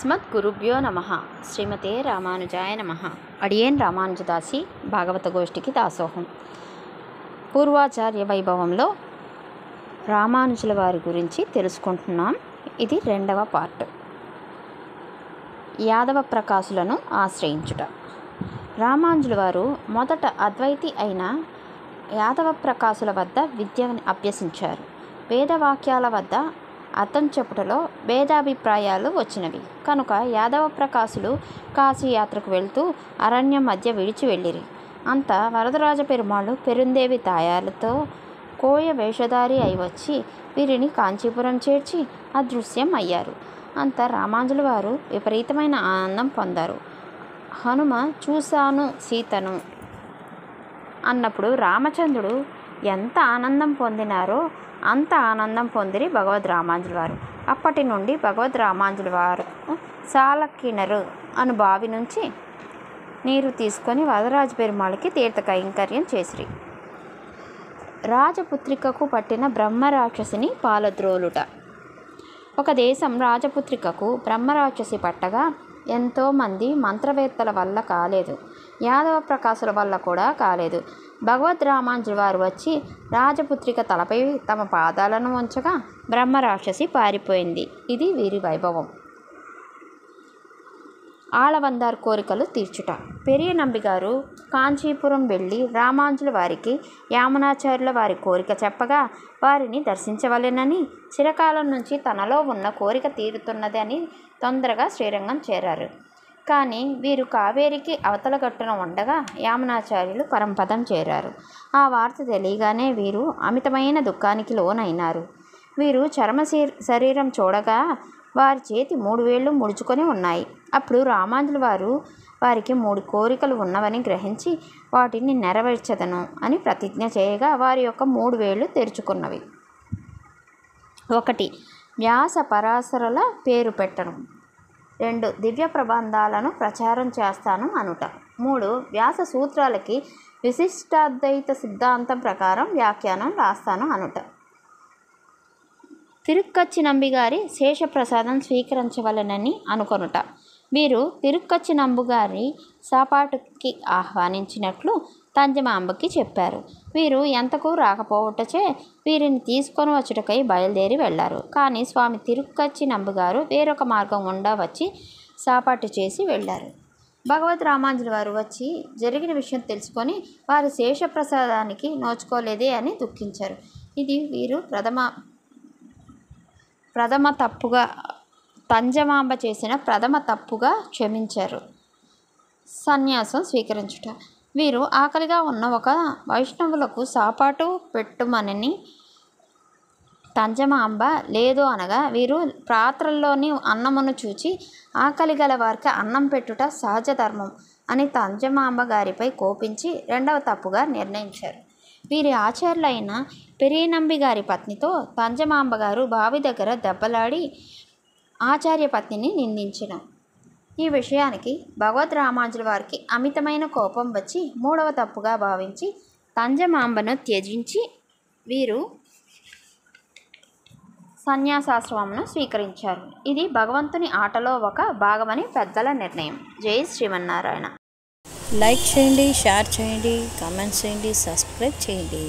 అస్మద్గురుభ్యో నమః. శ్రీమతే రామానుజాయ నమః. అడియేన్ రామానుజదాసి భాగవత గోష్ఠికి దాసోహం. పూర్వాచార్య వైభవంలో రామానుజుల వారి గురించి తెలుసుకుంటున్నాం. ఇది 2వ పార్ట్. యాదవ ప్రకాశులను ఆశ్రయించుట. రామానుజుల వారు మొదట అద్వైతి అయిన యాదవ ప్రకాశుల వద్ద విద్యను అభ్యసించారు. వేదవాక్యాల వద్ద అర్థం చెప్పుటలో భేదాభిప్రాయాలు వచ్చినవి కనుక యాదవ ప్రకాశులు కాశీయాత్రకు వెళ్తూ అరణ్యం మధ్య విడిచి వెళ్ళిరి. అంత వరదరాజ పెరుమాళ్ళు పెరుందేవి తాయాలతో కోయ వేషధారి అయి వచ్చి వీరిని కాంచీపురం చేర్చి అదృశ్యం అయ్యారు. అంత రామానుజుల వారు విపరీతమైన ఆనందం పొందారు. హనుమ చూశాను సీతను అన్నప్పుడు రామచంద్రుడు ఎంత ఆనందం పొందినారో అంత ఆనందం పొందిరి భగవద్ రామానుజుల వారు. అప్పటి నుండి భగవద్ రామానుజుల వారు సాలకినరు అను బావి నుంచి నీరు తీసుకొని వరదరాజ పెరుమాళకి తీర్థ కైంకర్యం చేసిరి. రాజపుత్రికకు పట్టిన బ్రహ్మరాక్షసిని పాలద్రోలుట. ఒక దేశం రాజపుత్రికకు బ్రహ్మరాక్షసి పట్టగా ఎంతోమంది మంత్రవేత్తల వల్ల కాలేదు, యాదవ ప్రకాశుల వల్ల కూడా కాలేదు. భగవద్ రామానుజుల వారు వచ్చి రాజపుత్రిక తలపై తమ పాదాలను ఉంచగా బ్రహ్మరాక్షసి పారిపోయింది. ఇది వీరి వైభవం. ఆళవందార్ కోరికలు తీర్చుట. పెరియ నంబిగారు కాంచీపురం వెళ్ళి రామానుజుల వారికి యామునాచార్యుల వారి కోరిక చెప్పగా వారిని దర్శించవలెనని చిరకాలం నుంచి తనలో ఉన్న కోరిక తీరుతున్నది అని తొందరగా శ్రీరంగం చేరారు. కానీ వీరు కావేరికి అవతల గట్టున ఉండగా యామునాచార్యులు పరంపదం చేరారు. ఆ వార్త తెలియగానే వీరు అమితమైన దుఃఖానికి లోనైనారు. వీరు చర్మ శరీరం చూడగా వారి చేతి 3 వేళ్ళు ముడుచుకొని ఉన్నాయి. అప్పుడు రామానుజుల వారు వారికి 3 కోరికలు ఉన్నవని గ్రహించి వాటిని నెరవేర్చదను అని ప్రతిజ్ఞ చేయగా వారి యొక్క 3 వేళ్ళు తెరుచుకున్నవి. 1. వ్యాస పరాశరుల పేరు పెట్టడం. 2. దివ్య ప్రబంధాలను ప్రచారం చేస్తాను అనుట. 3. వ్యాస సూత్రాలకి విశిష్టాద్వైత సిద్ధాంతం ప్రకారం వ్యాఖ్యానం రాస్తాను అనుట. తిరుక్కచ్చి నంబిగారి శేషప్రసాదం స్వీకరించవలెనని అనుకొనుట. వీరు తిరుక్కచ్చి నంబుగారి సాపాటుకి ఆహ్వానించినట్లు తంజమాంబకి చెప్పారు. వీరు ఎంతకు రాకపోవటచే వీరిని తీసుకొని వచ్చుటకై బయలుదేరి వెళ్లారు. కానీ స్వామి తిరుక్కచ్చి నంబుగారు వేరొక మార్గం గుండా వచ్చి సాపాటు చేసి వెళ్లారు. భగవద్ రామానుజుల వారు వచ్చి జరిగిన విషయం తెలుసుకొని వారి శేషప్రసాదానికి నోచుకోలేదే అని దుఃఖించారు. ఇది వీరు ప్రథమ తప్పుగా తంజమాంబ చేసిన ప్రథమ తప్పుగా క్షమించారు. సన్యాసం స్వీకరించుట. వీరు ఆకలిగా ఉన్న ఒక వైష్ణవులకు సాపాటు పెట్టుమని తంజమాంబ లేదు అనగా వీరు పాత్రల్లోని అన్నమును చూచి ఆకలి గల వారికి అన్నం పెట్టుట సహజ ధర్మం అని తంజమాంబ గారిపై కోపించి 2వ తప్పుగా నిర్ణయించారు. వీరి ఆచార్యులైన పెరియనంబి గారి పత్నితో తంజమాంబ గారు బావి దగ్గర దెబ్బలాడి ఆచార్య పత్నిని నిందించిన ఈ విషయానికి భగవద్ రామానుజుల వారికి అమితమైన కోపం వచ్చి 3వ తప్పుగా భావించి తంజమాంబను త్యజించి వీరు సన్యాసాశ్రమమును స్వీకరించారు. ఇది భగవంతుని ఆటలో ఒక భాగమని పెద్దల నిర్ణయం. జై శ్రీమన్నారాయణ. లైక్ చేయండి, షేర్ చేయండి, కామెంట్స్ చేయండి, సబ్స్క్రైబ్ చేయండి.